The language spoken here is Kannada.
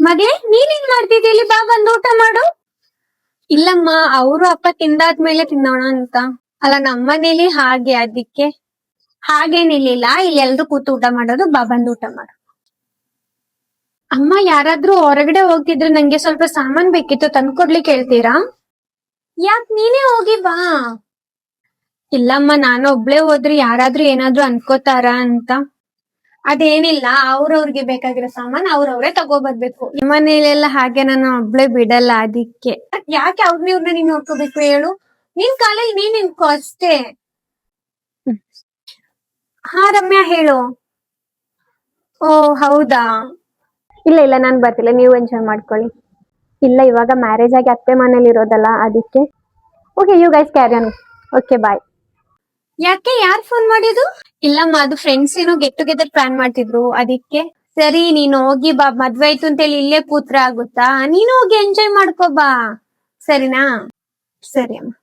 ಮಗಳೇ ನೀನೇನ್ ಮಾಡ್ತಿದ್ದೀಲಿ? ಬಾ ಬಂದು ಊಟ ಮಾಡು. ಇಲ್ಲಮ್ಮ, ಅವರು ಅಪ್ಪ ತಿಂದಾದ್ಮೇಲೆ ತಿನ್ನೋಣ ಅಂತ. ಅಲ್ಲ ನಮ್ಮನೇಲಿ ಹಾಗೆ, ಅದಕ್ಕೆ. ಹಾಗೇನಿಲ್ಲ, ಇಲ್ಲಿ ಎಲ್ರು ಕೂತು ಊಟ ಮಾಡೋದು. ಬಾ ಬಂದು ಊಟ ಮಾಡು. ಅಮ್ಮ, ಯಾರಾದ್ರೂ ಹೊರಗಡೆ ಹೋಗ್ತಿದ್ರೆ ನಂಗೆ ಸ್ವಲ್ಪ ಸಾಮಾನ್ ಬೇಕಿತ್ತು, ತಂದ್ಕೊಡ್ಲಿಕ್ಕೆ ಹೇಳ್ತೀರಾ? ಯಾಕ್, ನೀನೇ ಹೋಗಿ ಬಾ. ಇಲ್ಲಮ್ಮ, ನಾನು ಒಬ್ಳೆ ಹೋದ್ರೆ ಯಾರಾದ್ರೂ ಏನಾದ್ರೂ ಅನ್ಕೋತಾರ ಅಂತ. ಅದೇನಿಲ್ಲ, ಅವ್ರವ್ರಿಗೆ ಬೇಕಾಗಿರೋ ಸಾಮಾನ್ ಅವ್ರವ್ರೇ ತಗೋ ಬರ್ಬೇಕು. ನಿಮ್ಮನೇಲೆಲ್ಲ ಹಾಗೆ ನಾನು ಒಬ್ಳೆ ಬಿಡಲ್ಲ, ಅದಕ್ಕೆ. ಯಾಕೆ ಅವ್ರನ್ನ ನೀನ್ ನೋಡ್ಕೋಬೇಕು ಹೇಳು? ನಿನ್ ಕಾಲಲ್ಲಿ ನೀನ್ ನಿನ್ಕೋ ಅಷ್ಟೇ. ಹಾ ರಮ್ಯಾ, ಹೇಳು. ಓ ಹೌದಾ. ಇಲ್ಲ ಇಲ್ಲ, ನಾನ್ ಬರ್ತಿಲ್ಲ, ನೀವು ಎಂಜಾಯ್ ಮಾಡ್ಕೊಳ್ಳಿ. ಇಲ್ಲ, ಇವಾಗ ಮ್ಯಾರೇಜ್ ಆಗಿ ಅತ್ತೆ ಮನೇಲಿ ಇರೋದಲ್ಲ, ಅದಕ್ಕೆ. Okay, you guys carry on. Okay, bye. ಯಾಕೆ, ಯಾರ್ ಫೋನ್ ಮಾಡಿದ್ದು? ಇಲ್ಲಮ್ಮ, ಅದು ಫ್ರೆಂಡ್ಸ್ ಏನೋ ಗೆಟ್ ಟುಗೆದರ್ ಪ್ಲಾನ್ ಮಾಡ್ತಿದ್ರು, ಅದಕ್ಕೆ. ಸರಿ, ನೀನು ಹೋಗಿ ಬಾ. ಮದ್ವೆ ಆಯ್ತು ಅಂತೇಳಿ ಇಲ್ಲೇ ಕೂತ್ರೆ ಆಗುತ್ತಾ? ನೀನು ಹೋಗಿ ಎಂಜಾಯ್ ಮಾಡ್ಕೋ ಬಾ. ಸರಿನಾ? ಸರಿ ಅಮ್ಮ.